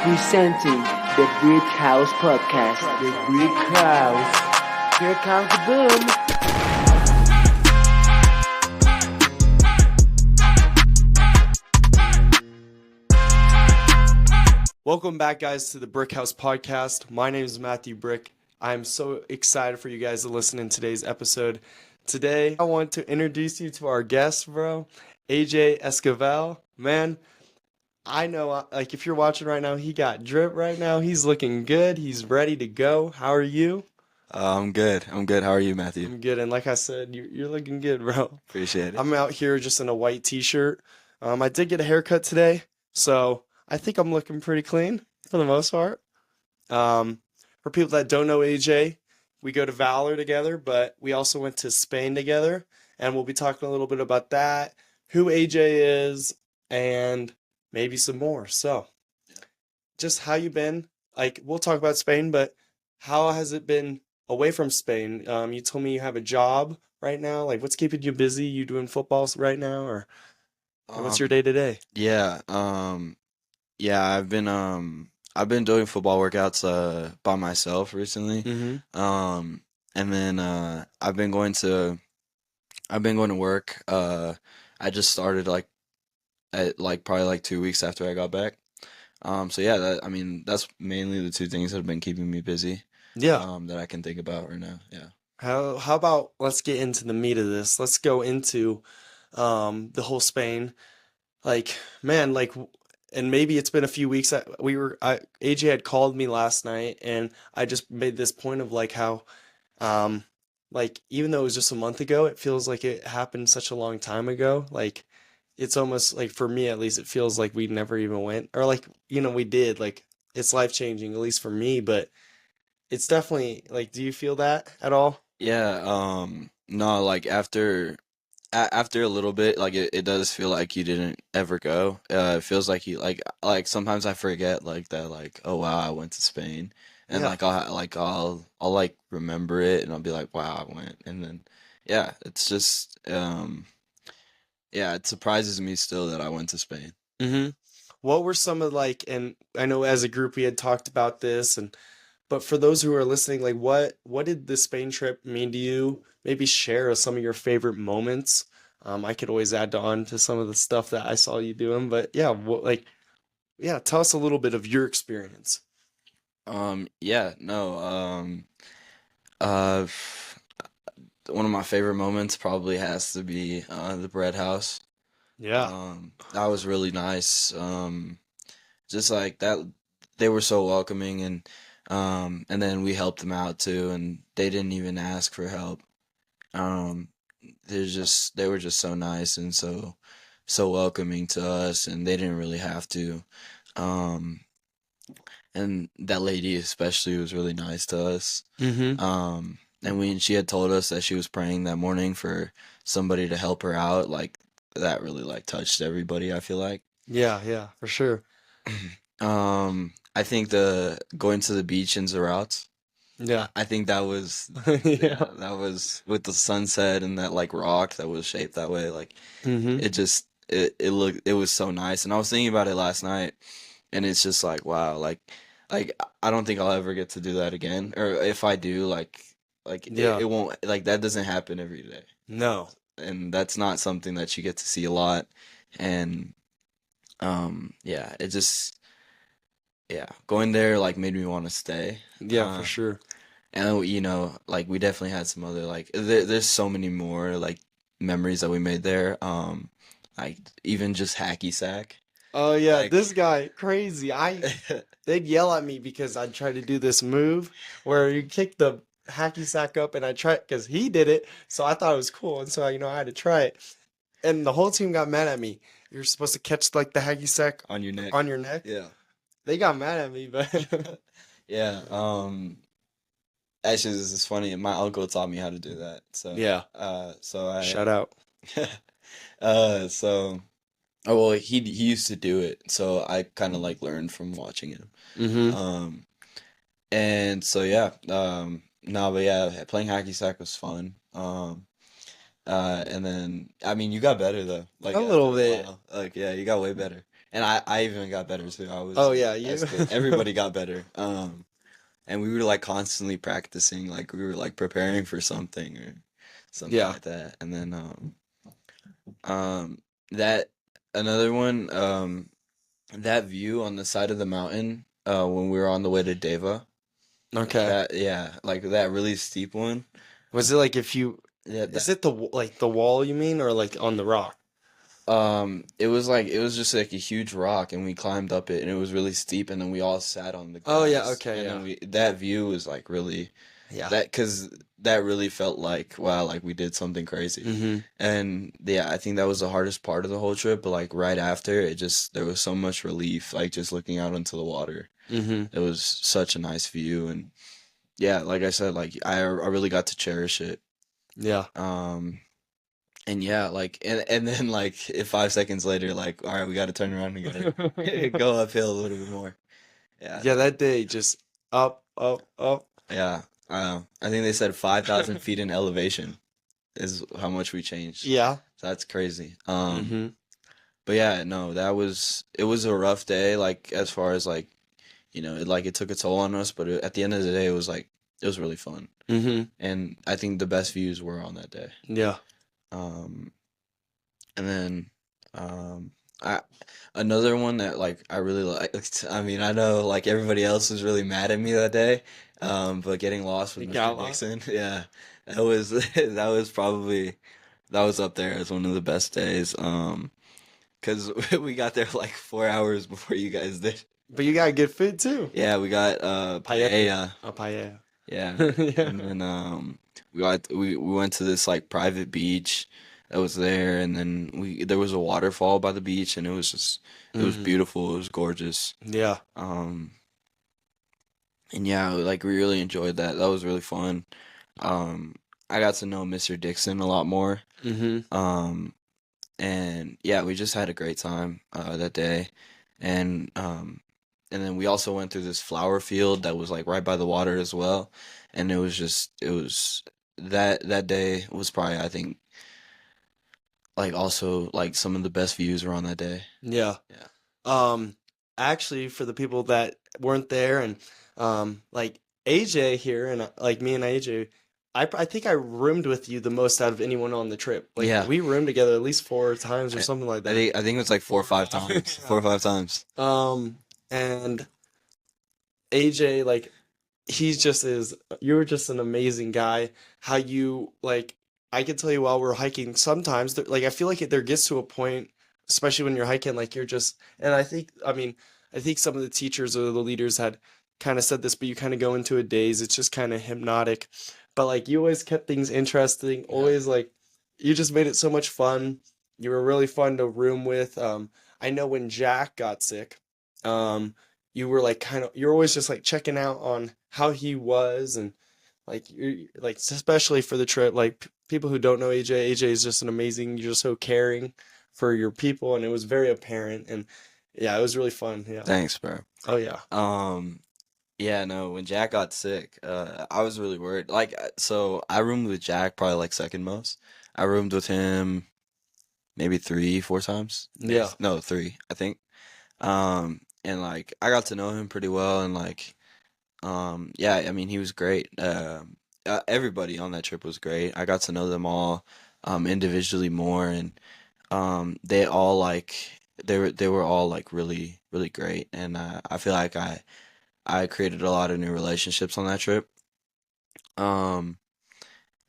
Presenting the Brick House Podcast. The Brick House. Here comes the boom. Welcome back, guys, to the Brick House Podcast. My name is Matthew Brick. I'm so excited for you guys to listen in today's episode. Today, I want to introduce you to our guest, bro, AJ Esquivel. Man, I know, like, if you're watching right now, he got drip right now. He's looking good. He's ready to go. How are you? I'm good. How are you, Matthew? I'm good. And like I said, you're looking good, bro. Appreciate it. I'm out here just in a white t-shirt. I did get a haircut today, so I think I'm looking pretty clean for the most part. For people that don't know AJ, we go to Valor together, but we also went to Spain together, and we'll be talking a little bit about that, who AJ is, and maybe some more. So, just how you been? Like, we'll talk about Spain, but how has it been away from Spain? You told me you have a job right now. Like, what's keeping you busy? You doing football right now, or what's your day to day? Yeah, I've been doing football workouts by myself recently. And then I've been going to work. I just started probably 2 weeks after I got back. So yeah, that's mainly the two things that have been keeping me busy. Yeah. That I can think about right now. Yeah. How about let's get into the meat of this. Let's go into the whole Spain. Like, man, and maybe it's been a few weeks that AJ had called me last night, and I just made this point of how even though it was just a month ago, it feels like it happened such a long time ago. Like, it's almost like, for me at least, it feels like we never even went, or we did. Like, it's life changing, at least for me, but it's definitely do you feel that at all? Yeah. No, after a little bit, it does feel like you didn't ever go. It feels like you sometimes I forget that, oh wow, I went to Spain, and Yeah. I'll remember it, and I'll be like, wow, I went. And then yeah, it's just yeah, it surprises me still that I went to Spain. What were some of and I know as a group we had talked about this, but for those who are listening, what did the Spain trip mean to you? Maybe share some of your favorite moments. I could always add on to some of the stuff that I saw you doing, but yeah, tell us a little bit of your experience. Yeah, no, uh, one of my favorite moments probably has to be the bread house. Yeah. That was really nice. Just like that, they were so welcoming, and then we helped them out too, and they didn't even ask for help. Um, they were just so nice and so welcoming to us, and they didn't really have to. Um, and that lady especially was really nice to us. Mm-hmm. And she had told us that she was praying that morning for somebody to help her out. That really touched everybody, I feel like. Yeah, for sure. I think the going to the beach in Zerouts, Yeah. I think that was Yeah. that was with the sunset and that rock that was shaped that way. Mm-hmm. It was so nice. And I was thinking about it last night, and it's just wow, I don't think I'll ever get to do that again. Or if I do, Yeah. it won't, that doesn't happen every day. No. And that's not something that you get to see a lot. And yeah, it just going there made me want to stay. Yeah, for sure. And we definitely had some other there's so many more memories that we made there. Even just hacky sack. Oh yeah, this guy crazy. They'd yell at me because I'd try to do this move where you kick the hacky sack up, and I try because he did it, so I thought it was cool, and so I had to try it, and the whole team got mad at me. You're supposed to catch the hacky sack On your neck. on your neck. Yeah. They got mad at me, but Yeah. Actually, this is funny. My uncle taught me how to do that. So yeah, so I shout out. so oh well, he used to do it, so I kind of learned from watching him. Mm-hmm. And so yeah, no, but yeah, playing hacky sack was fun. And then you got better though, A little bit. while. Yeah, you got way better. And I even got better too. I was Oh yeah, you. as good. Everybody got better. And we were like constantly practicing, like we were like preparing for something or something Yeah. like that. And then that another one, that view on the side of the mountain, when we were on the way to Deva. Okay. That yeah, like that really steep one. Was it like if you? Yeah, Is that it like the wall you mean, or like on the rock? it was like it was just like a huge rock and we climbed up it and it was really steep and then we all sat on the Oh yeah. grass Okay. and then Yeah. we that view was like really Yeah. that because that really felt like wow, like we did something crazy. Mm-hmm. And yeah, I think that was the hardest part of the whole trip, but like right after it just there was so much relief, like just looking out into the water. Mm-hmm. It was such a nice view and yeah, like I said, like I really got to cherish it. Yeah. Um and yeah, like and then like if 5 seconds later, like all right, we got to turn around and gotta go uphill a little bit more. Yeah, Yeah. That day just up, up, up. yeah. I think they said 5,000 feet in elevation is how much we changed. Yeah. So that's crazy. Mm-hmm. But yeah, no, that was it was a rough day. Like as far as like it took a toll on us, but at the end of the day, it was like it was really fun, Mm-hmm. and I think the best views were on that day. Yeah. Um, and then I another one that like I really liked. I mean, I know like everybody else was really mad at me that day, but getting lost with You Mr. got lost. Dixon, yeah, that was that was probably that was up there as one of the best days. Because we got there like 4 hours before you guys did. But you got good food too. Yeah, we got Paella. paella. Oh, paella. Yeah, Yeah. and then we went to this like private beach that was there, and then we there was a waterfall by the beach, and it was just it was Mm-hmm. beautiful. It was gorgeous. Yeah. Um, and yeah, like we really enjoyed that. That was really fun. Um, I got to know Mr. Dixon a lot more. Mm-hmm. Um, and yeah, we just had a great time that day, and and then we also went through this flower field that was like right by the water as well, and it was that day was probably I think like also like some of the best views were on that day. Yeah. Yeah. Um, actually, for the people that weren't there, and like AJ here, and like me and AJ, I think I roomed with you the most out of anyone on the trip. Like Yeah. we roomed together at least 4 times or I, something like I that. think it was like 4 or 5 times, Yeah. 4 or 5 times. And AJ, like you're just an amazing guy. How you like, I can tell you while we're hiking, sometimes like I feel like there gets to a point, especially when you're hiking, like you're just, and I think some of the teachers or the leaders had kind of said this, but you kind of go into a daze. It's just kind of hypnotic. But like you always kept things interesting, Yeah. always like you just made it so much fun. You were really fun to room with. I know when Jack got sick, um, you were like you're always just like checking out on how he was, and like you're like especially for the trip, like people who don't know AJ is just an amazing, you're just so caring for your people, and it was very apparent. And yeah, it was really fun. Yeah. Thanks, bro. Oh yeah. Um, yeah, no, when Jack got sick, I was really worried. Like, so I roomed with Jack probably like second most. I roomed with him maybe 3, 4 times. Maybe, Yeah. no, three, I think. And like I got to know him pretty well, and like, yeah, I mean, he was great. Everybody on that trip was great. I got to know them all, individually more, and they all like they were all like really really great, and I feel like I created a lot of new relationships on that trip. Um,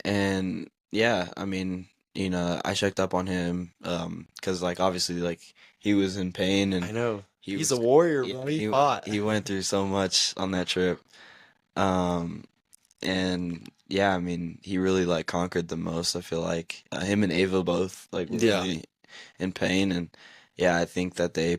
and yeah, I mean, I checked up on him, because like obviously like he was in pain I and know. he He's a was warrior, yeah, bro. He fought. he went through so much on that trip. Um, and yeah, I mean, he really like conquered the most. I feel like him and Ava both like were Yeah. really in pain, and yeah, I think that they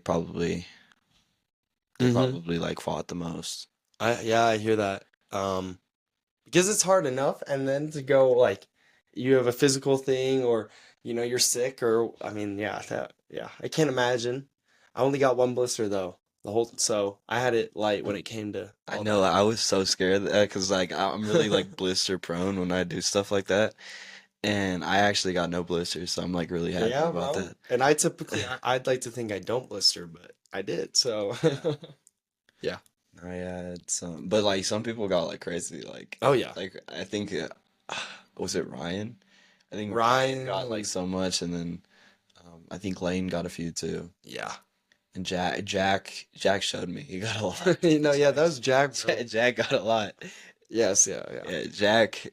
Mm-hmm. probably like fought the most. I hear that. Because it's hard enough, and then to go like you have a physical thing, or you're sick, or I mean, yeah, I can't imagine. I only got one blister though, so I had it light when it came to I all know that. I was so scared because like I'm really like blister prone when I do stuff like that, and I actually got no blisters, so I'm like really happy Yeah, about bro. that. And I typically, I'd like to think I don't blister, but I did. So, yeah. Oh yeah, it's but like some people got like crazy, Oh yeah. like I think was it Ryan? I think Ryan got like Ryan. so much, and then I think Lane got a few too, Yeah. and Jack showed me he got a lot. Yeah, that was Jack, bro. Jack got a lot. Yes, yeah, yeah. Yeah, Jack,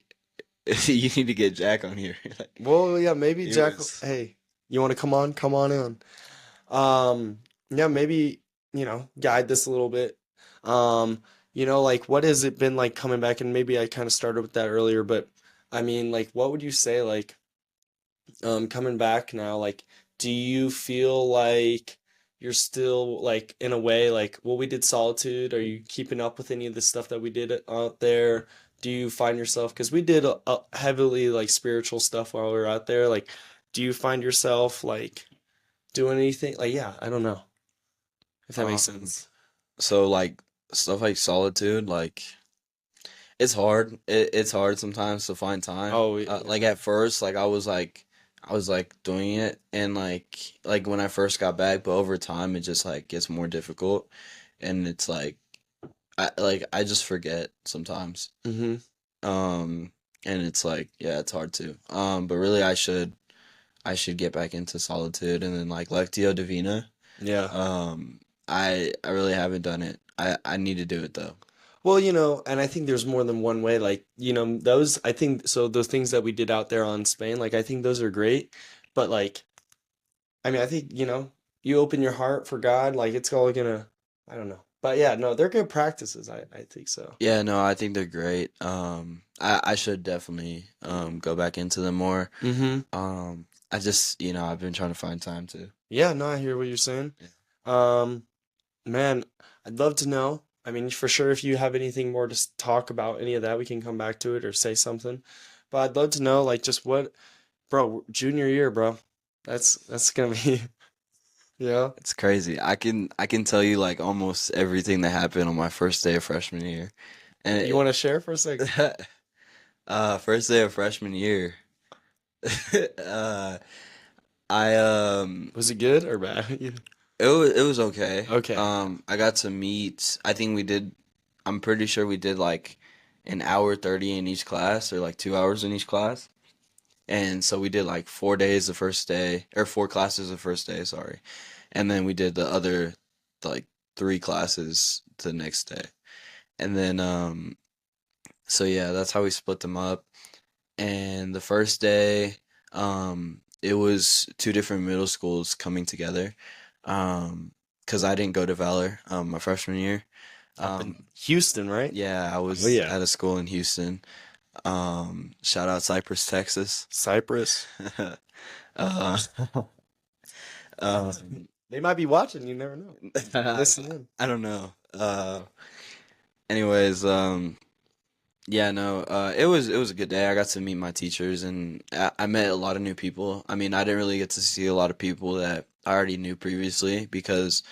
you need to get Jack on here. Like, Well, yeah, maybe he Jack. was. Hey, you want to come on? Come on in. Yeah, maybe, guide this a little bit. Like what has it been like coming back? And maybe I kind of started with that earlier, but I mean, like, what would you say, like, coming back now, like, do you feel like you're still like in a way like well we did Solitude? Are you keeping up with any of the stuff that we did out there? Do you find yourself because we did a heavily like spiritual stuff while we were out there, like do you find yourself like doing anything like yeah, I don't know if that makes Um, sense. so like stuff like Solitude, like it's hard. It's hard sometimes to find time. Oh yeah. Like at first, like I was like doing it, and like when I first got back, but over time it just like gets more difficult, and it's I just forget sometimes. Mm-hmm. Um, and it's like yeah, it's hard to. But really I should get back into Solitude, and then like Lectio Divina. Yeah. Um, I really haven't done it. I need to do it though. Well, and I think there's more than one way. Like, those, I think, so those things that we did out there on Spain, like, I think those are great. But, like, I mean, I think, you open your heart for God, like, it's all gonna, I don't know. But yeah, no, they're good practices. I think so. Yeah, no, I think they're great. I should definitely go back into them more. Mm-hmm. I just I've been trying to find time to. Yeah, no, I hear what you're saying. Um, Man, I'd love to know. I mean, for sure, if you have anything more to talk about any of that, we can come back to it or say something. But I'd love to know, like, just what, bro, junior year, bro. That's gonna be, yeah. It's crazy. I can tell you like almost everything that happened on my first day of freshman year. And You want to share for a second? first day of freshman year. uh I Was it good or bad? it was okay. Okay. I got to meet I think we did I'm pretty sure we did like an hour 30 in each class or like 2 hours in each class. And so we did like 4 days the first day, or 4 classes the first day, sorry. And then we did the other like 3 classes the next day. And then so yeah, that's how we split them up. And the first day, it was two different middle schools coming together. Because I didn't go to Valor my freshman year. Up in Houston, right? Yeah, I was Oh yeah. at a school in Houston. Shout out Cypress, Texas. Cyprus. Uh, um, They might be watching, you never know. Listen in. I don't know. Anyways, yeah, no, it was a good day. I got to meet my teachers, and I met a lot of new people. I mean, I didn't really get to see a lot of people that I already knew previously because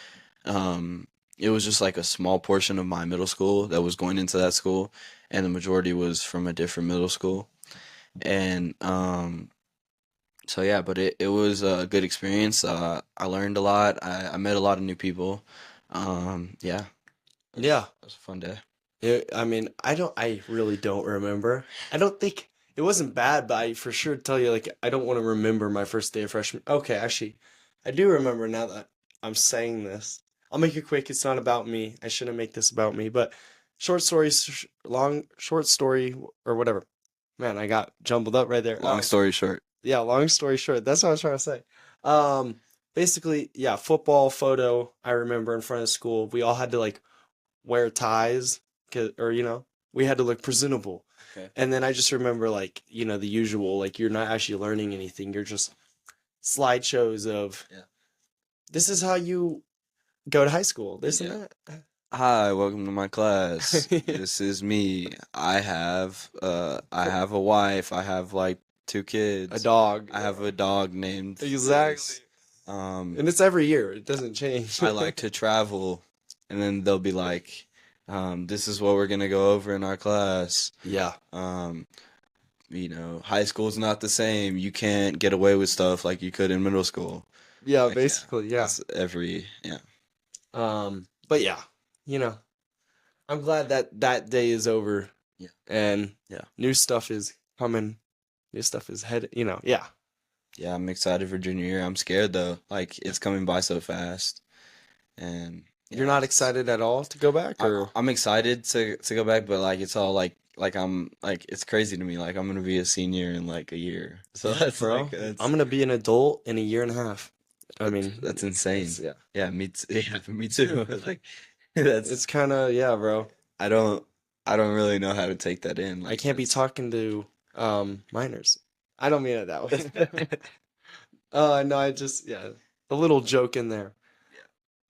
it was just like a small portion of my middle school that was going into that school, and the majority was from a different middle school. And so yeah, but it was a good experience. I learned a lot. I met a lot of new people. Yeah, Yeah. it was a fun day. I mean, I really don't remember. I don't think it wasn't bad, but I for sure tell you, like, I don't want to remember my first day of freshman. Okay, actually, I do remember now that I'm saying this. I'll make it quick. It's not about me. I shouldn't make this about me, but short story, or whatever. Man, I got jumbled up right there. Long story short. Yeah, long story short, that's what I was trying to say. Um, Basically, yeah, football photo, I remember in front of school. We all had to like wear ties, or we had to look presentable. Okay. And then I just remember like, the usual, like you're not actually learning anything. You're just slideshows of Yeah. this is how you go to high school, this Yeah. and that. Hi, welcome to my class. This is me. I have a wife. I have like 2 kids. A dog. I have a dog named Exactly. this. Um, And it's every year. It doesn't change. I like to travel, and then they'll be like, this is what we're gonna go over in our class. Yeah. Um, high school's not the same. You can't get away with stuff like you could in middle school. Yeah, Like, yeah, basically, yeah. that's every, yeah. But yeah, you know, I'm glad that that day is over Yeah. and Yeah. new stuff is coming. New stuff is headed, yeah. Yeah, I'm excited for junior year. I'm scared though. Like Yeah. it's coming by so fast. And You're yeah, not excited at all to go back or I'm excited to go back, but like it's all like I'm like it's crazy to me. Like I'm gonna be a senior in like a year. So yeah, that's bro. like I'm gonna be an adult in a year and a half. I that's mean, insane. yeah. Yeah, me yeah, me too. Like that's It's kind of yeah, bro. I don't I don't really know how to take that in. I Like can't be that's talking to minors. I don't mean it that way. No, I just yeah, a little joke in there.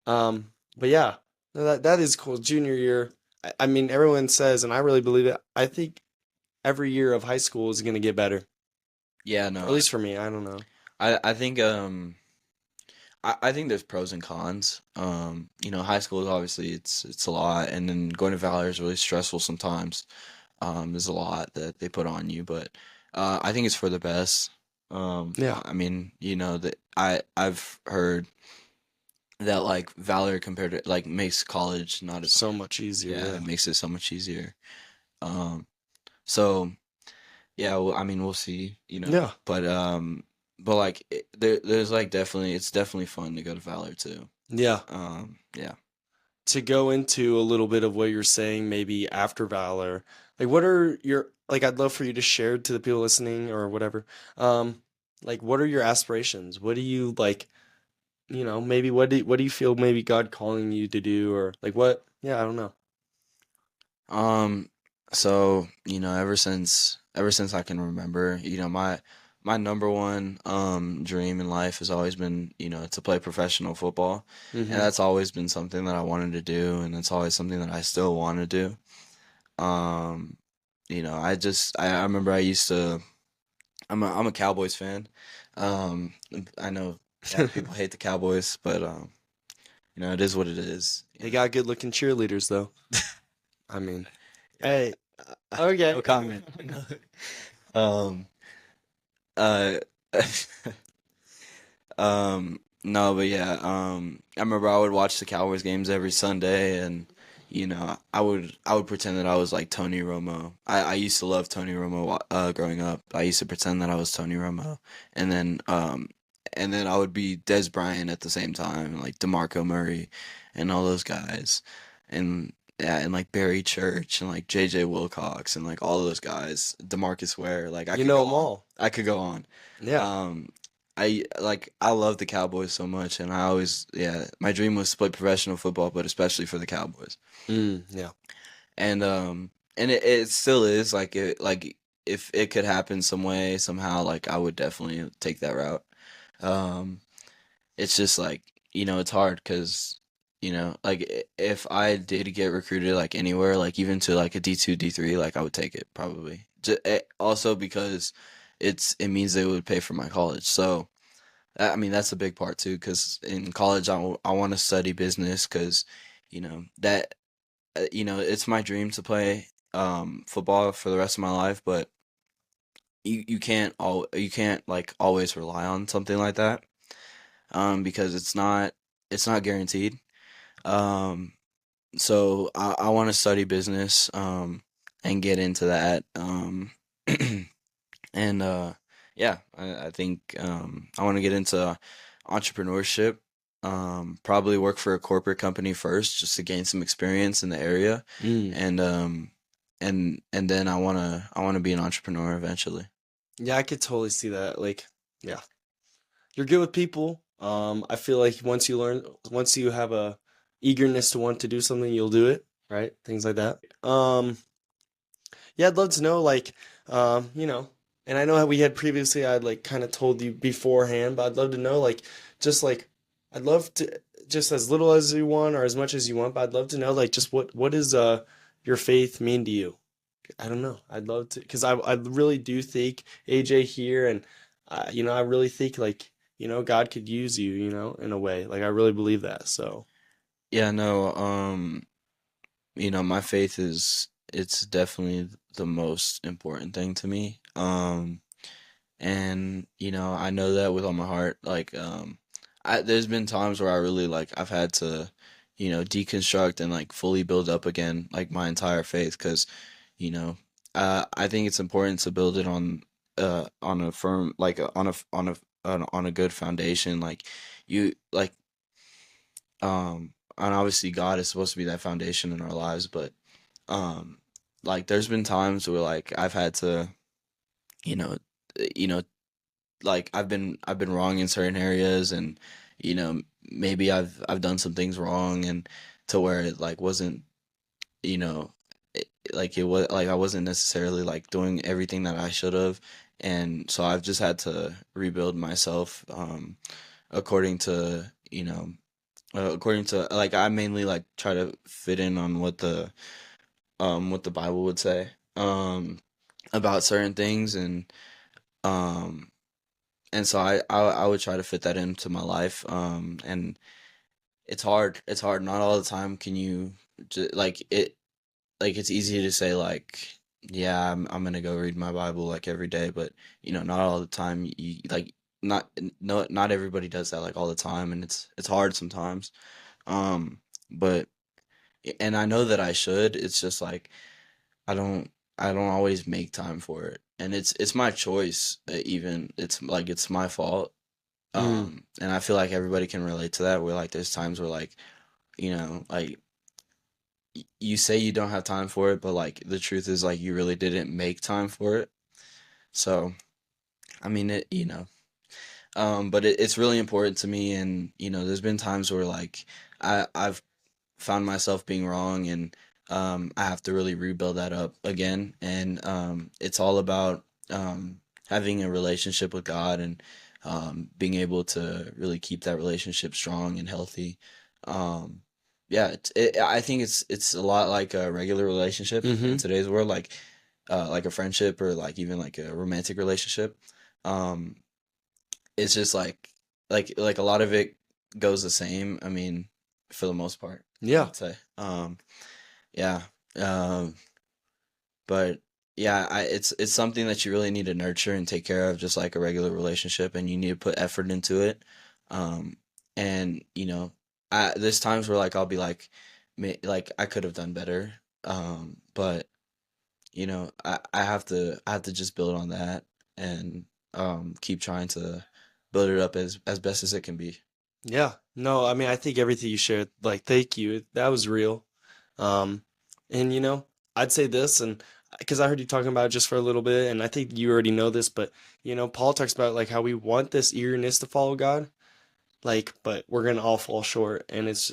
But yeah, no, that is cool. Junior year. I mean, everyone says, and I really believe it. I think every year of high school is gonna get better. yeah, Or no. at least for me. I don't know. I think I think there's pros and cons. High school is obviously it's a lot, and then going to Valor is really stressful sometimes. There's a lot that they put on you, but I think it's for the best. Yeah, I mean, that I've heard that like Valor compared to like makes college not as so much easier. yeah, Yeah, it makes it so much easier. Um, so yeah, well, I mean, we'll see, yeah, but like there's like definitely it's definitely fun to go to Valor too. yeah. Yeah. To go into a little bit of what you're saying, maybe after Valor, like what are your like? I'd love for you to share to the people listening or whatever. Like what are your aspirations? What do you like? Maybe what do you feel maybe God calling you to do or like what? Yeah, I don't know. Um, so, ever since I can remember, my number one dream in life has always been, to play professional football. And Mm-hmm. that's always been something that I wanted to do, and it's always something that I still want to do. Um, I remember I used to I'm a Cowboys fan. Um, I know yeah, people hate the Cowboys, but it is what it is. They got good looking cheerleaders though. I mean, hey, No okay. comment. Um, uh, no, but yeah, I remember I would watch the Cowboys games every Sunday, and I would pretend that I was like Tony Romo. I used to love Tony Romo growing up. I used to pretend that I was Tony Romo, and then I would be Des Bryant at the same time, like DeMarco Murray, and all those guys, and yeah, and like Barry Church and like JJ Wilcox and like all those guys, DeMarcus Ware, like I You could know go them on. all. I could go on. Yeah. Um, I love the Cowboys so much, and I always my dream was to play professional football, but especially for the Cowboys. Yeah. And it still is like if it could happen some way somehow, like I would definitely take that route. Um, it's just like it's hard because like if I did get recruited like anywhere, like even to like a D2 D3, like I would take it probably. Also because it means they would pay for my college, so I mean that's a big part too. Because in college I want to study business because that it's my dream to play football for the rest of my life, but you can't like always rely on something like that because it's not guaranteed. Um, so I want to study business and get into that. And yeah, I think I want to get into entrepreneurship. Probably work for a corporate company first, just to gain some experience in the area, Mm. and and then I wanna be an entrepreneur eventually. Yeah, I could totally see that. Like, yeah, you're good with people. I feel like once you have a eagerness to want to do something, you'll do it, right? Things like that. Yeah, I'd love to know, like, and I know how we had previously, I'd like kind of told you beforehand, but I'd love to know, like, I'd love to, just as little as you want or as much as you want, but I'd love to know, like, just what does your faith mean to you? I don't know. I'd love to, because I really do think AJ here, and I really think like God could use you, in a way. Like I really believe that. So Yeah, no, my faith is it's definitely the most important thing to me. And I know that with all my heart. Like, there's been times where I really like I've had to, deconstruct and like fully build up again, like my entire faith, because you know, I think it's important to build it on a firm, like on a good foundation. Like you like and obviously God is supposed to be that foundation in our lives, but um, like there's been times where like I've had to, you know, you know, like I've been wrong in certain areas, and maybe I've done some things wrong, and to where it like wasn't, you know like it was like I wasn't necessarily like doing everything that I should have, and so I've just had to rebuild myself, according to according to like I mainly like try to fit in on what the Bible would say, about certain things, um and so I would try to fit that into my life, and it's hard, not all the time can you like it, like it's easy to say like, yeah, I'm gonna go read my Bible like every day, but not all the time. You like not no not everybody does that like all the time, and it's hard sometimes. Um, but and I know that I should. It's just like I don't I don't always make time for it, and it's my choice. Even it's like it's my fault. Mm. And I feel like everybody can relate to that. Where like there's times where like like you say you don't have time for it, but like the truth is like you really didn't make time for it. So I mean but it's really important to me, and there's been times where like I've found myself being wrong, and I have to really rebuild that up again, and it's all about having a relationship with God, and being able to really keep that relationship strong and healthy. Um, yeah, I think it's a lot like a regular relationship in Mm-hmm. today's world, like a friendship, or like even like a romantic relationship. Um, it's just like a lot of it goes the same. I mean, for the most part, I Yeah. would say. Yeah. Um, but yeah, it's something that you really need to nurture and take care of, just like a regular relationship, and you need to put effort into it. Um, and there's times where like I'll be like, like I could have done better. But I have to just build on that, and keep trying to build it up as best as it can be. Yeah. No, I mean, I think everything you shared, like, thank you. That was real. Um, and I'd say this, and because I heard you talking about it just for a little bit, and I think you already know this, but Paul talks about like how we want this eagerness to follow God, like, but we're gonna all fall short, and it's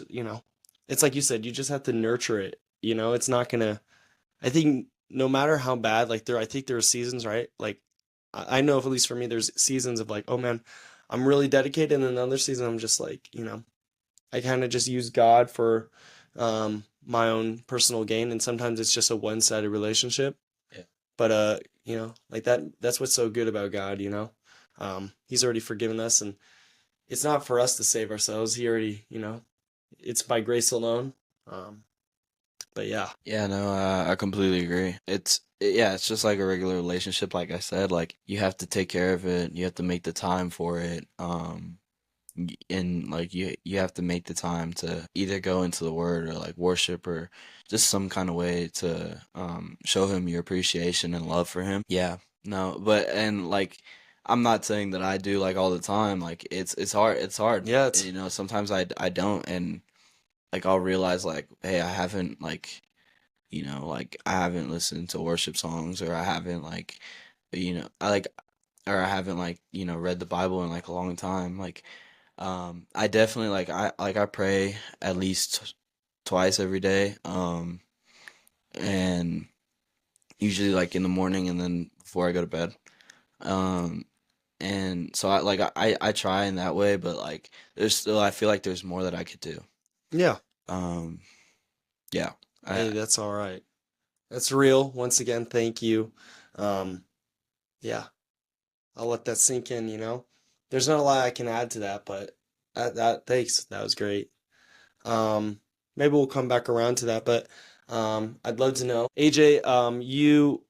like you said, you just have to nurture it. It's not gonna. I think no matter how bad, like I think there are seasons, right? Like I know, if at least for me, there's seasons of like, oh man, I'm really dedicated, and another season I'm just like, I kind of just use God for my own personal gain, and sometimes it's just a one-sided relationship. Yeah. But like that's what's so good about God, He's already forgiven us, and it's not for us to save ourselves. He already, it's by grace alone. Um, but yeah. Yeah, no, I completely agree. Yeah, it's just like a regular relationship. Like I said, like you have to take care of it. You have to make the time for it. And like you have to make the time to either go into the word, or like worship, or just some kind of way to show him your appreciation and love for him. Yeah, no, but and like I'm not saying that I do like all the time. Like it's hard. It's hard. Yeah, it's Sometimes I don't, and like I'll realize like, hey, I haven't like like I haven't listened to worship songs, or I haven't like I like or I haven't like read the Bible in like a long time. Like I definitely I pray at least twice every day. And usually like in the morning, and then before I go to bed. Um and so I try in that way, but like there's still, I feel like there's more that I could do. yeah. Um yeah. I Hey, that's all right. That's real. Once again, thank you. Um, yeah, I'll let that sink in, There's not a lot I can add to that, but thanks. That was great. Um, Maybe we'll come back around to that, but I'd love to know. AJ, you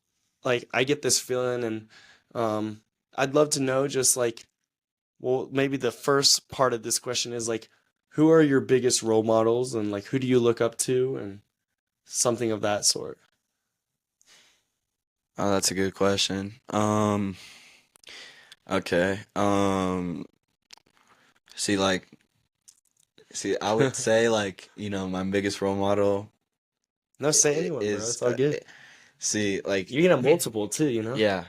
like I get this feeling, and I'd love to know just like, well, maybe the first part of this question is like, who are your biggest role models, and like who do you look up to, and something of that sort. Oh, that's a good question. Okay. See, like, see, I would say like, my biggest role model No, say anyone, bro. is It's all good. see, like, You can have multiple too, you know? yeah.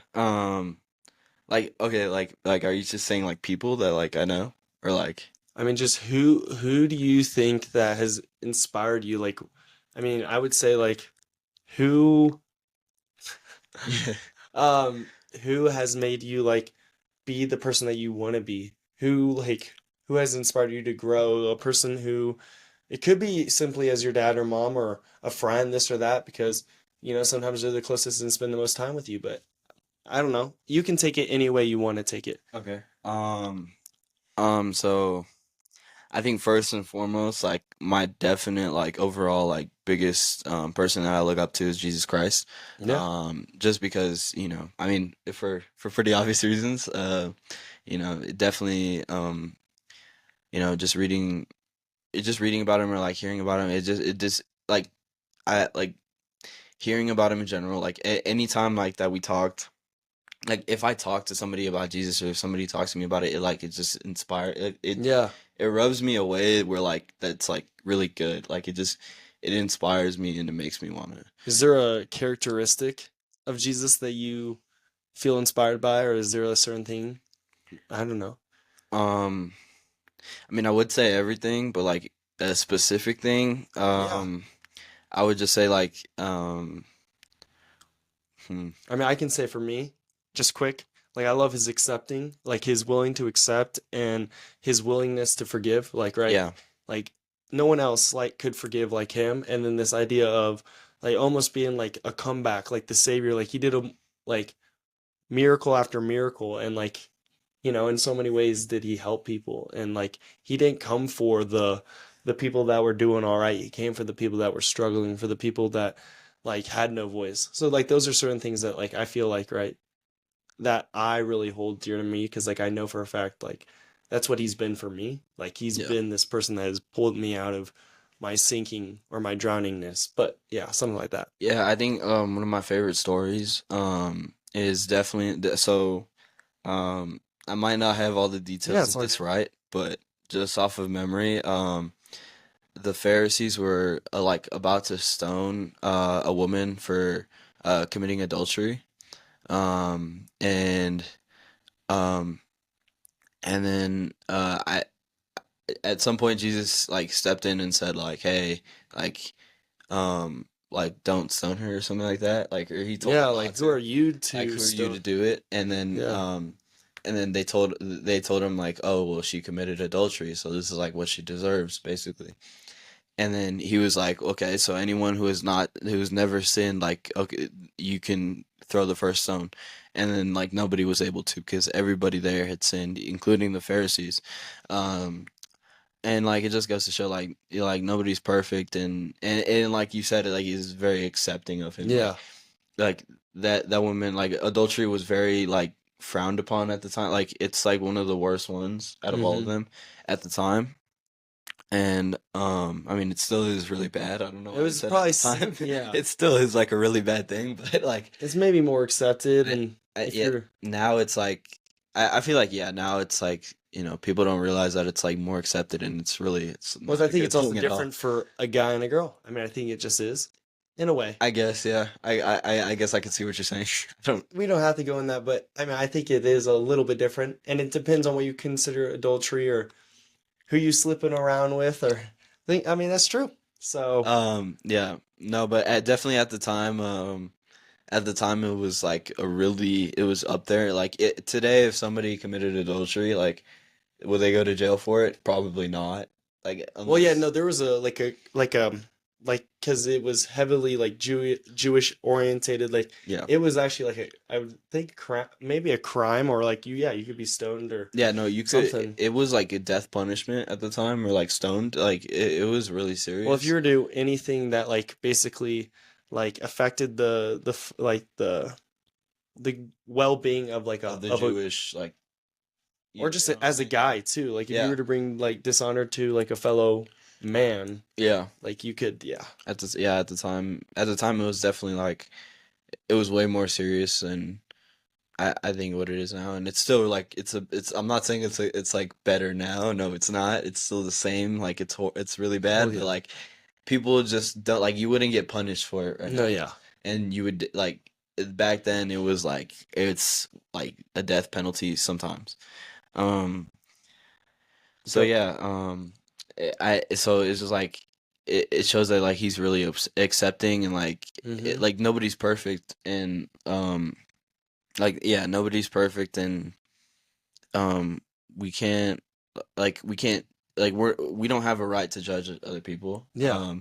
Like, okay, like, are you just saying like people that like I know, or like, I mean, just who do you think that has inspired you? Like, I mean, I would say like who yeah, um who has made you like be the person that you want to be? Who has inspired you to grow? A person who it could be simply as your dad or mom or a friend, this or that, because sometimes they're the closest and spend the most time with you, but I don't know. You can take it any way you want to take it. okay. So I think first and foremost, like my definite like overall like biggest person that I look up to is Jesus Christ. Yeah. Just because, I mean, for pretty obvious reasons. It definitely just reading about him or like hearing about him, it just like I like hearing about him in general, like anytime like that we talked, like if I talk to somebody about Jesus or if somebody talks to me about it, it just inspires Yeah. it rubs me away where like that's like really good. Like it inspires me and it makes me want to. Is there a characteristic of Jesus that you feel inspired by, or is there a certain thing? I don't know. Um, I mean, I would say everything, but like a specific thing, Yeah. I would just say like, hmm, I mean, I can say for me, just quick, like I love his accepting, like his willing to accept and his willingness to forgive, like right? yeah, Like no one else like could forgive like him, and then this idea of like almost being like a comeback, like the savior, like he did a like miracle after miracle, and like in so many ways did he help people, and like he didn't come for the people that were doing all right. He came for the people that were struggling, for the people that like had no voice. So like those are certain things that like I feel like, right, that I really hold dear to me, because like I know for a fact like that's what he's been for me. Like he's yeah, been this person that has pulled me out of my sinking or my drowningness. But yeah, something like that. yeah. I think one of my favorite stories is definitely so I might not have all the Yeah, details it's of like this right, but just off of memory, the Pharisees were like about to stone a woman for committing adultery. And um and then I at some point Jesus like stepped in and said like, hey, like like don't stone her or something like that, like, or he told yeah, them not like who are to, you like, to who are you stone? to do it? Yeah. And then they told him like, oh well, she committed adultery, so this is like what she deserves basically. And then he was like, okay, so anyone who's never sinned, like, okay, you can throw the first stone. And then like nobody was able to because everybody there had sinned, including the Pharisees. Um, and like it just goes to show like like nobody's perfect, and like you said, like he's very accepting of him. Yeah. Like that woman, like adultery was very like frowned upon at the time. Like it's like one of the worst ones out of all of Hmm. them at the time. And I mean, it still is really bad. I don't know It why I was said at probably the time. yeah. It still is like a really bad thing, but like, It's maybe more accepted, I, and if yeah, you're now it's like, I feel like, yeah, now it's like, people don't realize that it's like more accepted, and it's well, not I a think good it's also thing at all. different for a guy and a girl. I mean, I think it just is, in a way. I guess, yeah. I guess I can see what you're saying. I don't, We don't have to go in that, but I mean, I think it is a little bit different, and it depends on what you consider adultery or who you slipping around with, or think. I mean, that's true. So yeah, no, but definitely at the time it was like it was up there. Like today, if somebody committed adultery, like, will they go to jail for it? Probably not. Like well, yeah, no, unless, there was a like because it was heavily like Jewish orientated. Like yeah, it was actually like I would think maybe a crime, or like you could be stoned or yeah. No, you could. something. It was like a death punishment at the time, or like stoned. Like it was really Well, if you serious. were to do anything that like basically like affected the the well-being of like of the a Jewish, like, or you just know what I as a mean? guy too. Like if you Yeah. were to bring like dishonor to like a fellow man, Yeah. like you could, yeah. At the time it was definitely like, it was way more serious than I think what it is now, and it's still like, it's I'm not saying it's like better now. No, it's not. It's still the same. Like, it's really Oh bad, but yeah. like, people just don't, like, you wouldn't get punished for it right No, now, yeah. and you would, like, back then it was like, it's like a death penalty sometimes. Um, so But yeah, so it's just like, it shows that like he's really accepting, and like, hmm like, nobody's perfect, and like, yeah, nobody's perfect, and um we can't, we can't, like, we don't have a right to judge other people. yeah.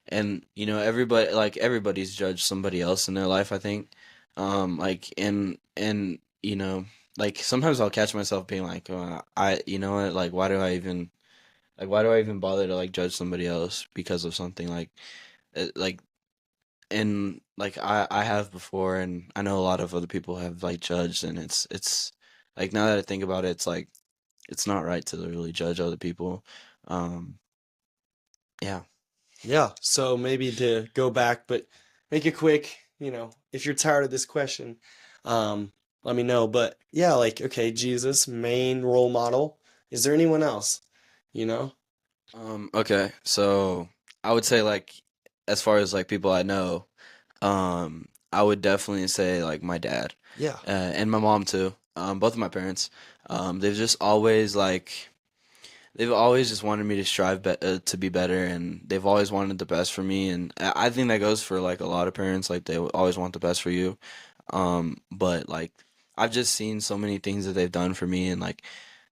And everybody, like, everybody's judged somebody else in their life, I think. Like, and like, sometimes I'll catch myself being like, you know what, like, why do I even bother to like judge somebody else because of something, like, like, and like, I have before, and I know a lot of other people have like judged, and it's like, now that I think about it, it's like, it's not right to really judge other people. Um, yeah. Yeah. So maybe to go back, but make it quick, if you're tired of this question, let me know. But yeah, like, okay, Jesus, main role model. Is there anyone else? You know? Okay. So I would say, like, as far as like people I know, I would definitely say like my dad, Yeah. and my mom too. Both of my parents. They've just always like they've always just wanted me to strive to be better, and they've always wanted the best for me, and I think that goes for like a lot of parents. Like, they always want the best for you. But like, I've just seen so many things that they've done for me, and like,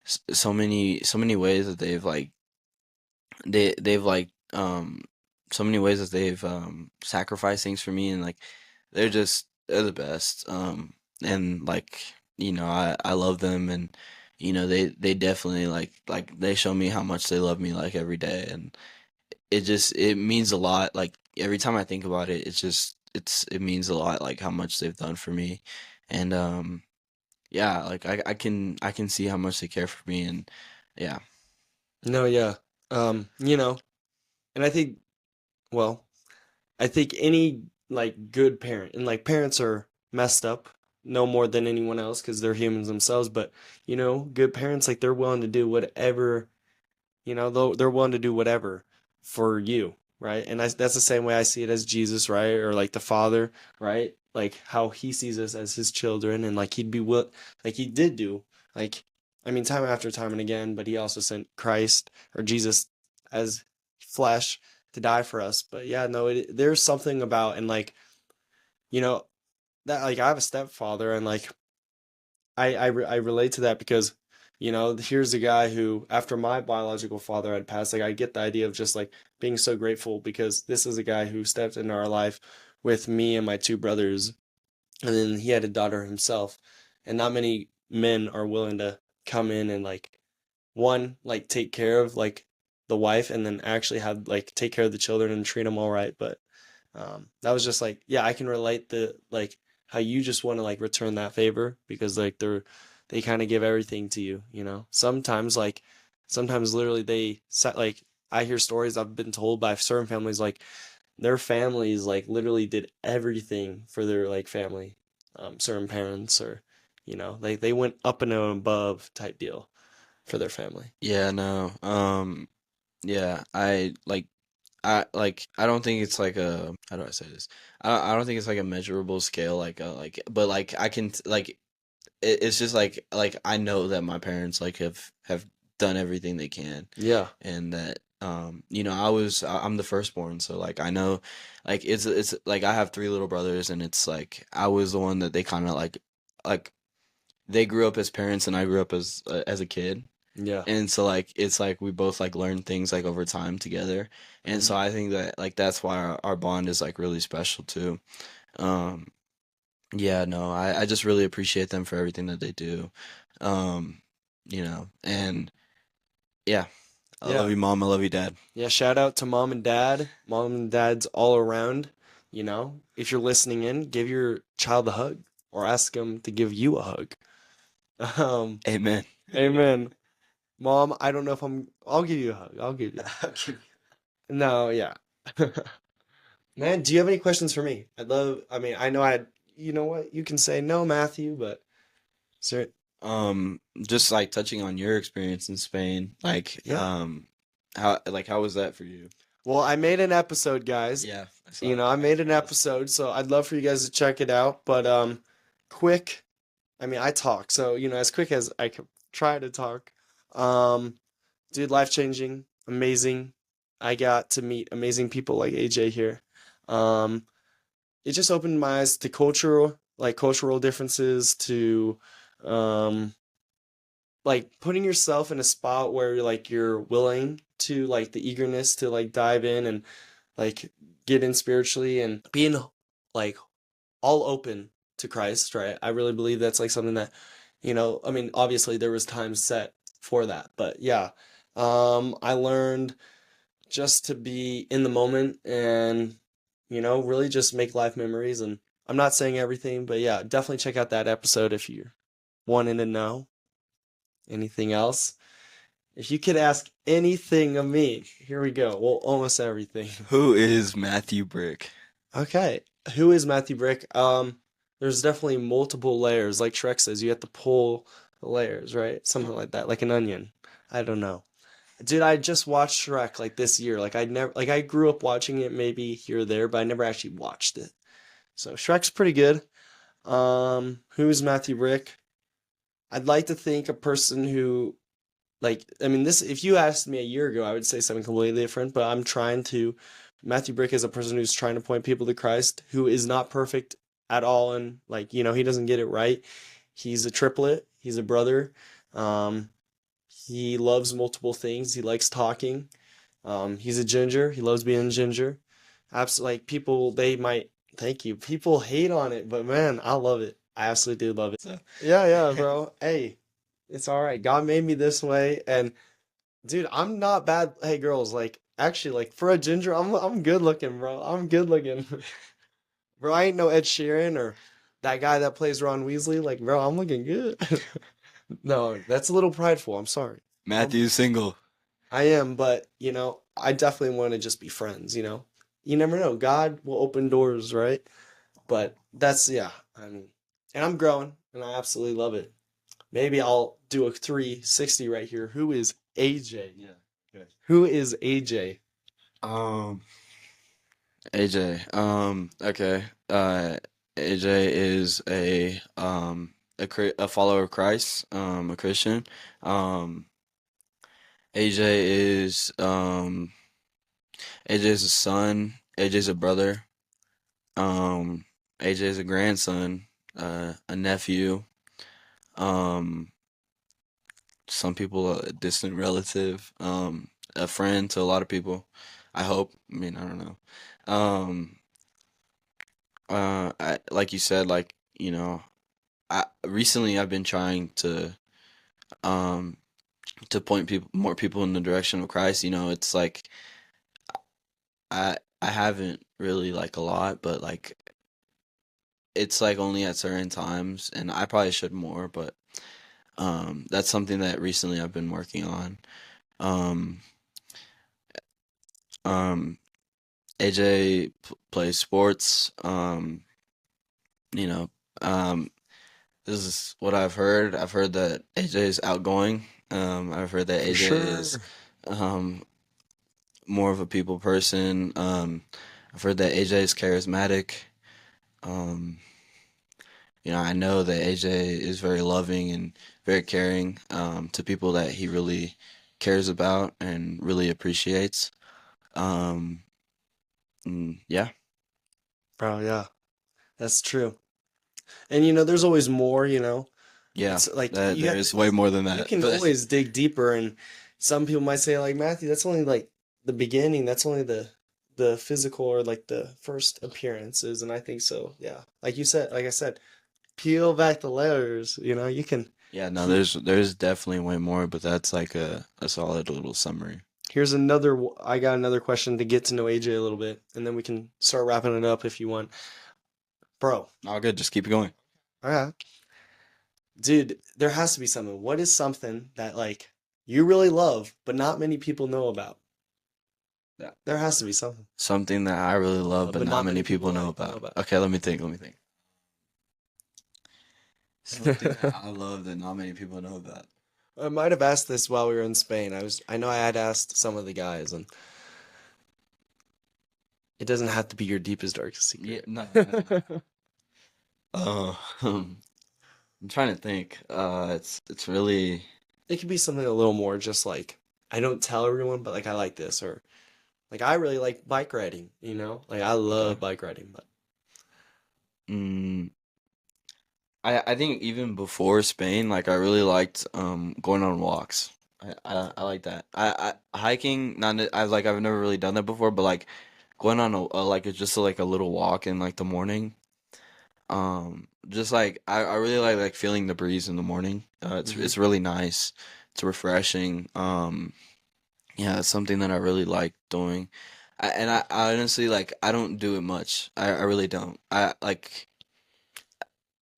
so many ways that they've like, so many ways that they've sacrificed things for me, and like, they're the best. And like, I love them, and they definitely like they show me how much they love me, like, every day, and it means a lot. Like, every time I think about it, it means a lot, like, how much they've done for me. And yeah, like, I can see how much they care for me, and yeah. No, yeah. You know, and well, I think any like good parent, and like parents are messed up no more than anyone else because they're humans themselves, but good parents, like they're willing to do whatever, they're willing to do whatever for you, right? And that's the same way I see it as Jesus, right? Or like the Father, right? Like how he sees us as his children, and like like he did do, like, I mean, time after time and again, but he also sent Christ or Jesus as flesh to die for us. But yeah, no, there's something about, and like, you know, that like I have a stepfather, and like I relate to that because, here's a guy who, after my biological father had passed, like I get the idea of just like being so grateful because this is a guy who stepped into our life with me and my two brothers, and then he had a daughter himself, and not many men are willing to come in and like, one, like take care of like the wife, and then actually have like take care of the children and treat them all right. But that was just like, yeah, I can relate the like how you just want to like return that favor because like they kind of give everything to you, sometimes literally like I hear stories I've been told by certain families, like their families like literally did everything for their like family, certain parents, or like they went up and above type deal for their family. Yeah, no. Yeah, I don't think it's like a, how do I say this? I don't think it's like a measurable scale, like, but like, I can like, it's just like, I know that my parents like have done everything they can, Yeah. and that, I'm the firstborn, so like, I know, like, it's like, I have three little brothers, and it's like, I was the one that they kind of like they grew up as parents, and I grew up as a kid. Yeah. And so like, it's like we both like learn things like over time together. And so hmm I think that like, that's why our bond is like really special too. Um yeah, no, I just really appreciate them for everything that they do. Um and yeah, I love Yeah. you, mom, I love you, dad. Yeah, shout out to mom and dad. Mom and dad's all around. If you're listening in, give your child a hug. or ask him to give you a hug. Um, Amen. Amen. Mom, I don't know if I'll give you a hug. I'll give you. No, yeah. Man, do you have any questions for me? I mean, I know you know what? You can say no, Matthew, but sir, Just like touching on your experience in Spain, like yeah. how was that for you? Well, I made an episode, guys. Yeah, I saw You know, that. I made an episode, so I'd love for you guys to check it out. But quick, I mean, I talk, so you know, as quick as I can try to talk. Um, Dude, life changing, amazing. I got to meet amazing people like AJ here. Um, it just opened my eyes to cultural differences, to um, like putting yourself in a spot where you're willing to like the eagerness to like dive in and like get in spiritually and being like all open to Christ, right? I really believe that's like something that, you know, I mean, obviously there was time set for that, but yeah. I learned just to be in the moment and, you know, really just make life memories. And I'm not saying everything, but yeah, definitely check out that episode if you're wanting to know anything else. If you could ask anything of me, here we go. Well, almost everything. Who is Matthew Brick? Okay. Who is Matthew Brick? There's definitely multiple layers. Like Shrek says, you have to pull the layers, right? Something like that, like an onion. I don't know. Dude, I just watched Shrek like this year. I grew up watching it maybe here or there, but I never actually watched it. So Shrek's pretty good. Who's Matthew Brick? I'd like to think a person who like I mean this if you asked me a year ago, I would say something completely different, but I'm trying to Matthew Brick is a person who's trying to point people to Christ, who is not perfect at all, and like, you know, he doesn't get it right. He's a triplet, he's a brother. Um he loves multiple things. He likes talking. He's a ginger. He loves being a ginger. Absolutely, like people, they might thank you. People hate on it, but man, I love it. I absolutely do love it. So, Yeah, yeah, bro. Hey, it's all right. God made me this way, and dude, I'm not bad. Hey, girls, like actually, like for a ginger, I'm good looking, bro. I'm good looking, bro. I ain't no Ed Sheeran or that guy that plays Ron Weasley. Like, bro, I'm looking good. No, that's a little prideful. I'm sorry. Matthew's single. I am, but you know, I definitely want to just be friends, you know. You never know. God will open doors, right? But that's yeah, I mean, and I'm growing and I absolutely love it. Maybe I'll do a 360 right here. Who is AJ? Yeah. Good. Who is AJ? Um, AJ. Okay. AJ is a follower of Christ. A Christian. Um, AJ is AJ is a son. AJ is a brother. Um, AJ is a grandson. A nephew. Um, some people a distant relative. A friend to a lot of people. I hope. I mean, I don't know. Um, like you said, like, you know, recently I've been trying um to point more people in the direction of Christ. You know, it's like I haven't really like a lot, but like it's like only at certain times, and I probably should more, but that's something that recently I've been working on. Um, um, AJ plays sports. You know, um, this is what I've heard. I've heard that AJ is outgoing. I've heard that For AJ is sure. um more of a people person. I've heard that AJ is charismatic. Um, you know, I know that AJ is very loving and very caring to people that he really cares about and really appreciates. Um, yeah, Bro, yeah. That's true. And you know, there's always more, you know. yeah, It's like that there is way more than you that, can but always dig deeper, and some people might say like, Matthew, that's only like the beginning, that's only the physical or like the first appearances, and I think so, yeah, like you said, like I said, peel back the layers, you know, you can yeah, no, he, there's definitely way more, but that's like a solid little summary. here's I got another question to get to know AJ a little bit, and then we can start wrapping it up if you want, bro. All good, just keep it going. Okay. Dude, there has to be something. What is something that like you really love, but not many people know about? Yeah, there has to be something. Something that I really love, but But not not many many people people know like know about. about. Okay, let me think. Let me think. Something that I love that not many people know about. I might have asked this while we were in Spain. I know I had asked some of the guys, and it doesn't have to be your deepest, darkest Yeah, secret. no, no, no. I'm trying to think. It's really. It could be something a little more just like I don't tell everyone, but like I like this, or like I really like bike riding, you know? Like I Okay. love bike riding, but Mm, I think even before Spain, like I really liked going on walks. I like that. I hiking, not I like I've never really done that before, but like going on a like it's just like a little walk in like the morning. Just like I really like feeling the breeze in the morning. hmm It's really nice. It's refreshing. Yeah, it's something that I really like doing. I honestly like I don't do it much. I really don't. I like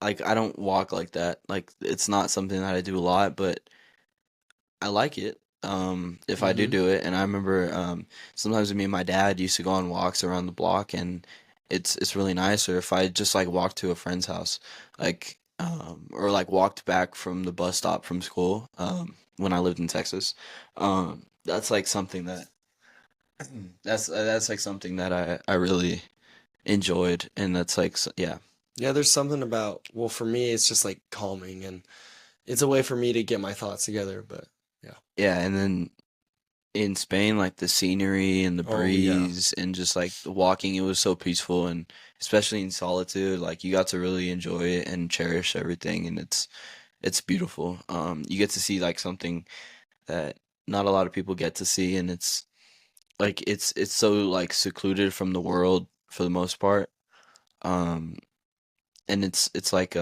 I don't walk like that. Like it's not something that I do a lot, but I like it. If I do hmm do it, and I remember sometimes me and my dad used to go on walks around the block, and it's really nice. Or if I just like walked to a friend's house, like or like walked back from the bus stop from school, when I lived in Texas, that's like something that that's like something that I really enjoyed, and that's like yeah. Yeah, there's something about, well, for me, it's just like calming and it's a way for me to get my thoughts together, but yeah. Yeah, and then in Spain, like the scenery and the Oh, yeah. breeze and just like the walking, it was so peaceful, and especially in solitude, like you got to really enjoy it and cherish everything, and it's beautiful. You get to see like something that not a lot of people get to see, and it's like it's so like secluded from the world for the most part. Um, and it's like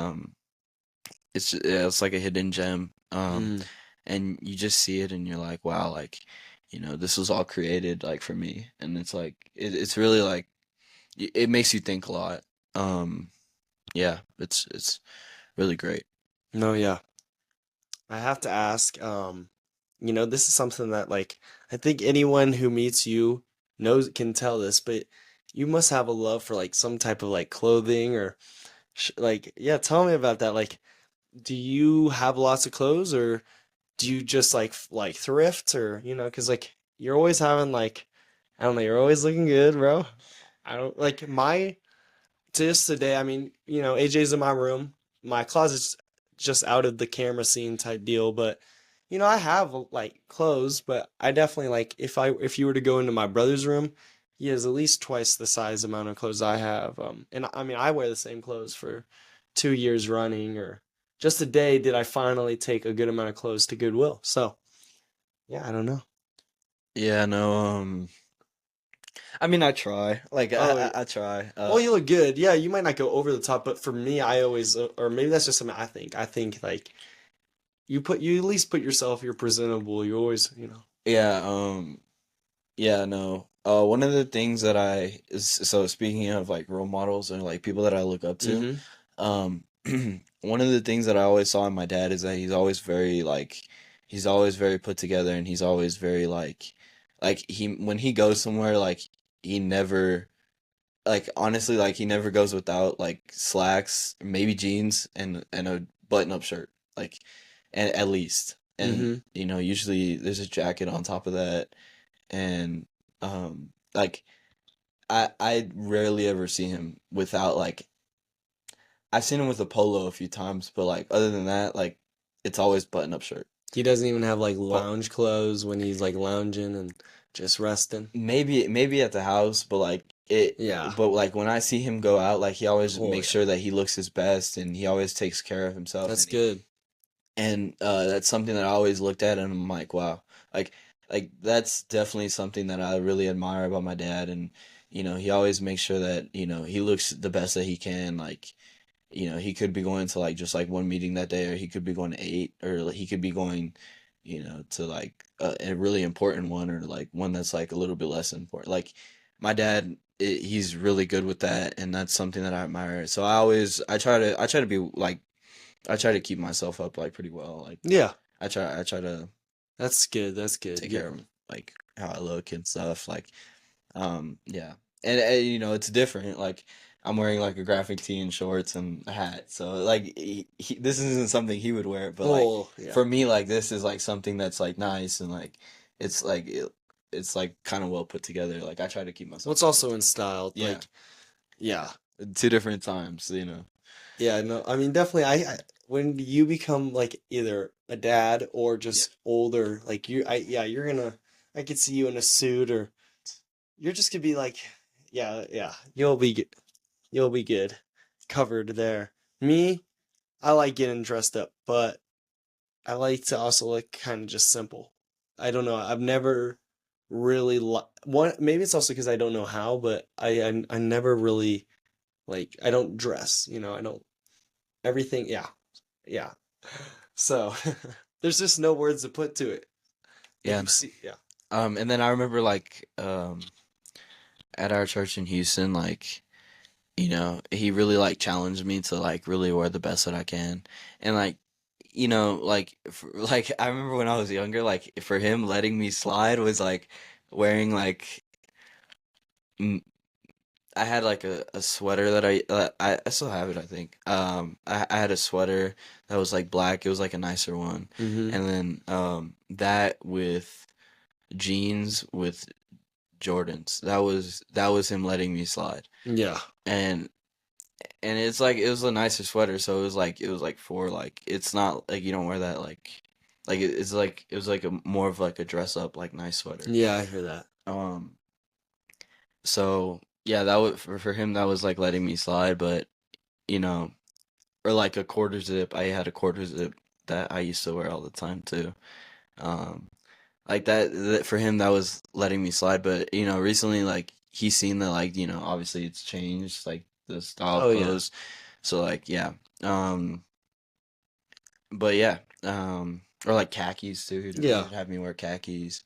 yeah, it's like a hidden gem. Mm. And you just see it and you're like, wow, like, this was all created like for me. And it's like it's really like it makes you think a lot. Um, yeah, it's really great. No, yeah. I have to ask, this is something that like I think anyone who meets you knows can tell this, but you must have a love for like some type of like clothing or like yeah, tell me about that. Like, do you have lots of clothes or do you just like like thrift or because like you're always having like I don't know, you're always looking good, bro. I don't like my just today. I mean, AJ's in my room. My closet's just out of the camera scene type deal, but I have like clothes, but I definitely like if you were to go into my brother's room, he has at least twice the size amount of clothes I have. And I mean, I wear the same clothes for 2 years running, or just today did I finally take a good amount of clothes to Goodwill. So yeah, I don't know. Yeah, no, I mean I try. Like Oh, I try. well, you look good. Yeah, you might not go over the top, but for me, I always, or maybe that's just something I think. I think like you at least put yourself, you're presentable. You always. Yeah, yeah, no. One of the things that I is so speaking of like role models and like people that I look up to, Mm-hmm. um, one of the things that I always saw in my dad is that he's always very put together, and he's always very like he when he goes somewhere, like he never like honestly like he never goes without like slacks, maybe jeans and a button up shirt, like and at least. And Mm-hmm. usually there's a jacket on top of that, and like I rarely ever see him without like I've seen him with a polo a few times, but like other than that, like it's always button up shirt. He doesn't even have like But lounge clothes when he's like lounging and just resting. maybe at the house, but like it Yeah. but like when I see him go out, like he always Oh makes yeah. sure that he looks his best, and he always takes care of himself, That's good. and that's something that I always looked at, and I'm like, wow, like that's definitely something that I really admire about my dad. And he always makes sure that he looks the best that he can. Like he could be going to like just like one meeting that day, or he could be going to eight, or like, he could be going to like a really important one, or like one that's like a little bit less important. Like my dad, he's really good with that, and that's something that I admire. So I try to be like, I try to keep myself up like pretty well. Like Yeah, I try to that's good. That's good. take Yeah. care of like how I look and stuff. Like, yeah, you know, it's different. Like, I'm wearing like a graphic tee and shorts and a hat, so like this isn't something he would wear. But like Oh, yeah. for me, like this is like something that's like nice and like it's like it's like kind of well put together. Like I try to keep Well, myself it's up also with in it. style. Yeah, Like, yeah. two different times, you know. Yeah, no, I mean, definitely. When you become like either a dad or Yeah. just older, like yeah, I could see you in a suit, or you're just gonna be like, yeah, yeah, you'll be good, covered there. Me, I like getting dressed up, but I like to also look kind of just simple. I don't know. I've never really one. Maybe it's also because I don't know how, but I never really like. I don't dress. I don't everything. Yeah, yeah. So there's just no words to put to it. Like Yeah. you see, yeah. And then I remember like at our church in Houston, like you know, he really like challenged me to like really wear the best that I can, and like you know, like I remember when I was younger, like for him letting me slide was like wearing like mm, I had like a sweater that I still have it I think I had a sweater that was like black. It was like a nicer one, Mm-hmm. and then that with jeans with Jordans. That was him letting me slide. Yeah. And it's like it was a nicer sweater, so it was like for like it's not like you don't wear that like it's like it was like a more of like a dress up like nice sweater. Yeah, I hear that. Um so yeah, that was for him that was like letting me slide, but you know, or like a quarter zip. I had a quarter zip that I used to wear all the time too. Um like that for him that was letting me slide, but you know, recently like he's seen that like, you know, obviously it's changed like the style of Oh yeah. clothes. So like yeah. But yeah, or like khakis too. Yeah. He'd have me wear khakis.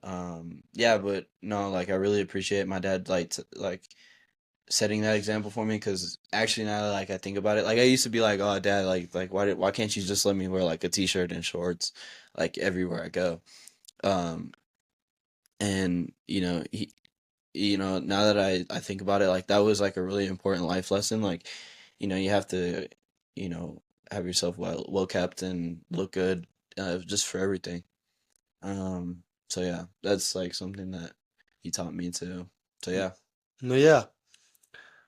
Yeah, but no, like I really appreciate my dad like setting that example for me because actually now that like I think about it, like I used to be like, oh dad, like why can't you just let me wear like a t-shirt and shorts like everywhere I go? Um, and you know now that I think about it, like that was like a really important life lesson. Like, you know, you have to, you know, have yourself well kept and look good, just for everything. So yeah, that's like something that he taught me to. So yeah. No, yeah.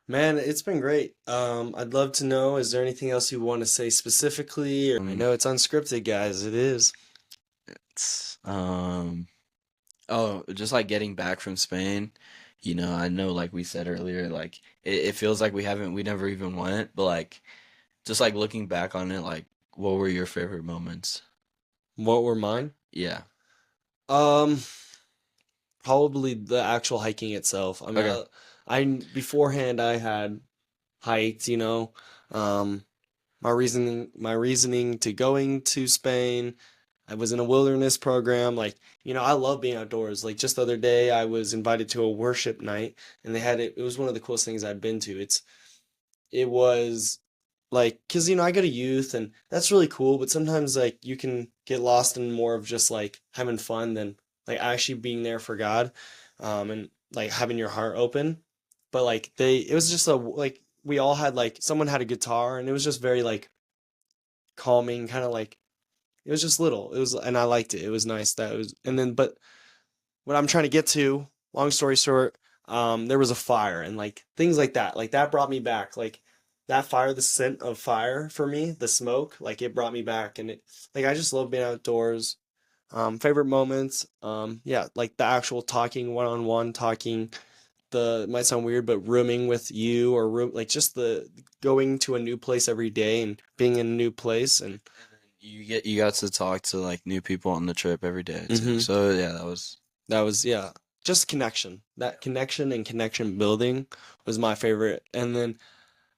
Man, it's been great. I'd love to know, is there anything else you want to say specifically? Or I Um, know it's unscripted, guys. It is. it's, oh, just like getting back from Spain, you know, I know like we said earlier, like it feels like we never even went, but like just like looking back on it, like what were your favorite moments? What were mine? Yeah. Um, Probably the actual hiking itself. I mean, Okay. I beforehand I had hiked, um, my reasoning to going to Spain. I was in a wilderness program. Like, I love being outdoors. Like just the other day, I was invited to a worship night, and they had it. It was one of the coolest things I'd been to. It was like, because I go to youth, and that's really cool. But sometimes like you can get lost in more of just like having fun than like actually being there for God, and like having your heart open. But like it was just like we all had like someone had a guitar, and it was just very like calming, kind of like it was just little. It was, and I liked it. It was nice that it was, and then, but what I'm trying to get to, long story short, there was a fire and like things like that. Like that brought me back. Like that fire, the scent of fire for me, the smoke, like it brought me back. And like, I just love being outdoors. Favorite moments, yeah, like the actual talking one-on-one talking, it might sound weird, but rooming with you or like just the going to a new place every day and being in a new place and You got to talk to like new people on the trip every day too. Mhm. So yeah, that was That was, yeah, just connection. That connection and connection building was my favorite. And then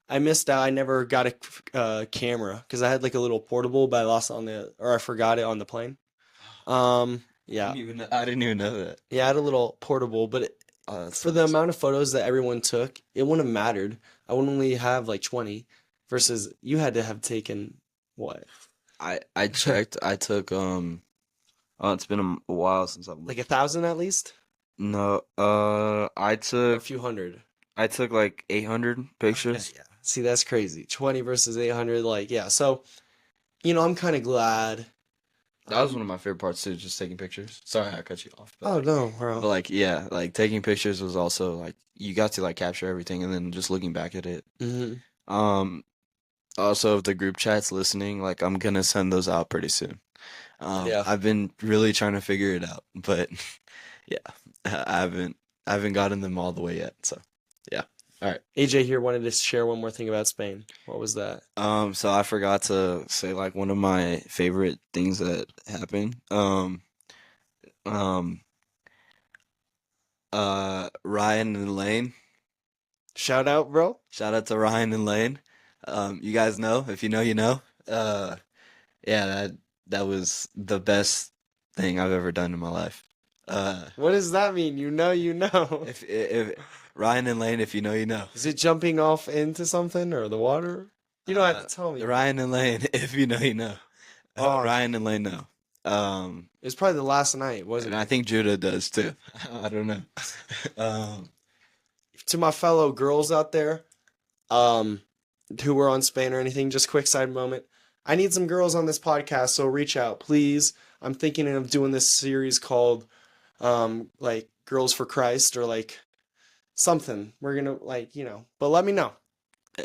I missed out. I never got a camera because I had like a little portable, but I lost it or I forgot it on the plane. Yeah, I didn't even know that. yeah, I had a little portable, but that For the sucks. amount of photos that everyone took, it wouldn't have mattered. I would only have like 20 versus you had to have taken what? I checked. I took Oh, it's been a while since I've Like looked. 1,000 at least? No, Or a few hundred? I took like 800 Okay, pictures. yeah. See, that's crazy. 20 versus 800, like, yeah. So, I'm kind of glad. That was one of my favorite parts too, just taking pictures. Sorry, I cut you off, Oh no, but bro. like yeah, like taking pictures was also like you got to like capture everything, and then just looking back at it. Hmm. Um, Also, if the group chat's listening, like I'm gonna send those out pretty soon. Yeah. I've been really trying to figure it out, but yeah, I haven't gotten them all the way yet. So yeah. All right. AJ here wanted to share one more thing about Spain. What was that? So I forgot to say like one of my favorite things that happened. Um, Ryan and Lane. Shout out, bro. Shout out to Ryan and Lane. You guys know, if you know, you know. Yeah, that was the best thing I've ever done in my life. Uh, What does that mean? You know, you know. if Ryan and Lane, if you know, you know. Is it jumping off into something or the water? You don't have Uh, to tell me. Ryan and Lane, if you know, you know. Oh, Ryan and Lane know. it was probably the last night, And wasn't I it? think Judah does too. I don't know. Um, To my fellow girls out there, um, who were on Spain or anything, just quick side moment. I need some girls on this podcast, so reach out, please. I'm thinking of doing this series called like Girls for Christ or like something. We're gonna but let me know.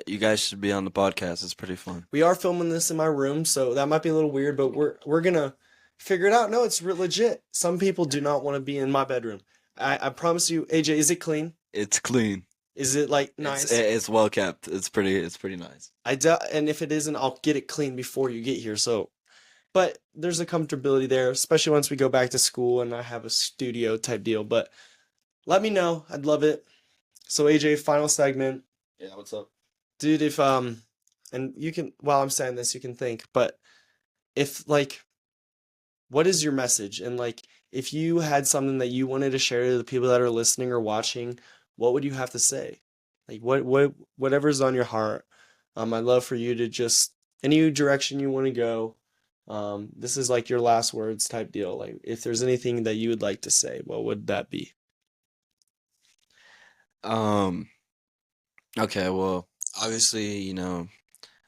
you guys should be on the podcast. It's pretty fun. We are filming this in my room, so that might be a little weird, but we're gonna figure it out. No, it's legit. Some people do not want to be in my bedroom. I promise you, AJ, is it clean? It's clean. Is it like It's nice? it's well kept. It's pretty nice. And if it isn't, I'll get it clean before you get here. So, but there's a comfortability there, especially once we go back to school and I have a studio type deal. But let me know. I'd love it. So AJ, final segment. Yeah, what's up? Dude, if and you can while I'm saying this, you can think, but if like what is your message? And like if you had something that you wanted to share to the people that are listening or watching, what would you have to say? Like whatever's on your heart. I'd love for you to just any direction you want to go. This is like your last words type deal. Like if there's anything that you would like to say, what would that be? Um, okay, well, obviously,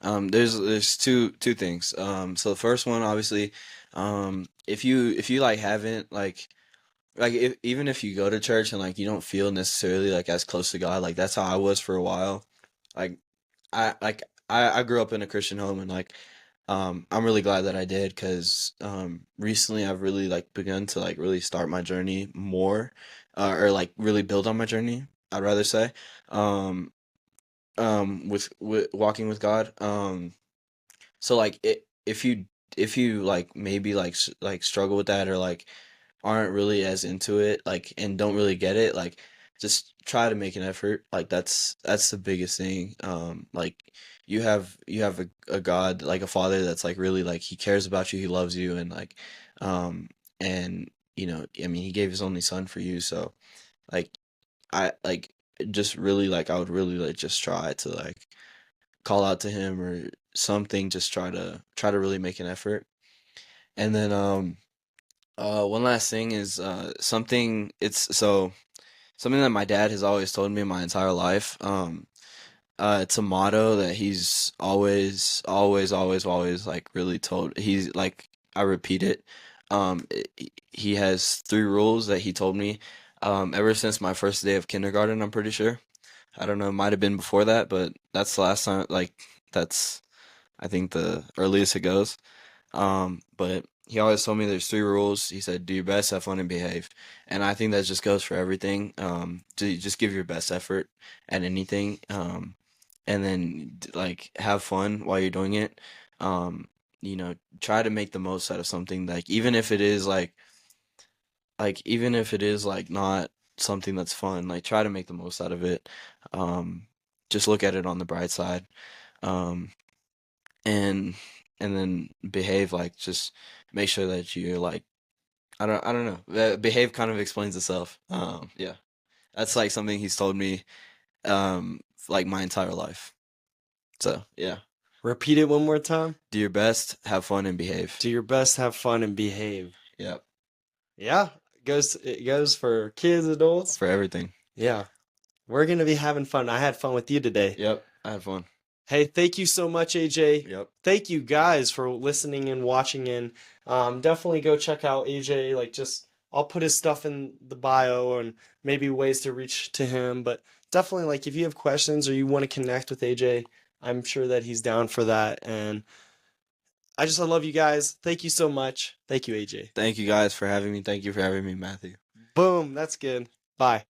there's two things. So the first one, obviously, if you like haven't like if even if you go to church and like you don't feel necessarily like as close to God, like that's how I was for a while. Like I grew up in a Christian home, and like I'm really glad that I did, because recently I've really like begun to like really start my journey more, or like really build on my journey, I'd rather say. Um with walking with God. So like if you like maybe like like struggle with that, or like aren't really as into it, like, and don't really get it, like just try to make an effort. Like that's the biggest thing. Like you have a God, like a father that's like really like he cares about you, he loves you, and like um and I mean he gave his only son for you. So like I like just really like I would really like just try to like call out to him or something, just try to really make an effort. And then one last thing is something that my dad has always told me my entire life. It's a motto that he's always like really told. He's like, I repeat it. He has three rules that he told me ever since my first day of kindergarten, I'm pretty sure. I don't know, it might have been before that, but that's the last time, like, that's, I think, the earliest it goes. But he always told me there's three rules. He said, do your best, have fun, and behave. And I think that just goes for everything. Just give your best effort at anything. And then like have fun while you're doing it. Try to make the most out of something. Like even if it is like not something that's fun, like try to make the most out of it. Um, just look at it on the bright side. Um, and and then behave, like just make sure that you're like I don't know. Behave kind of explains itself. Yeah. That's like something he's told me like my entire life. So, yeah. Repeat it one more time. Do your best, have fun, and behave. Do your best, have fun, and behave. Yep. Yeah, it goes for kids, adults. For everything. Yeah, we're gonna be having fun. I had fun with you today. Yep. I had fun. Hey, thank you so much, AJ. Yep. Thank you guys for listening and watching. And definitely go check out AJ. Like, just I'll put his stuff in the bio and maybe ways to reach to him. But definitely, like, if you have questions or you want to connect with AJ, I'm sure that he's down for that. And I love you guys. Thank you so much. Thank you, AJ. Thank you guys for having me. Thank you for having me, Matthew. Boom. That's good. Bye.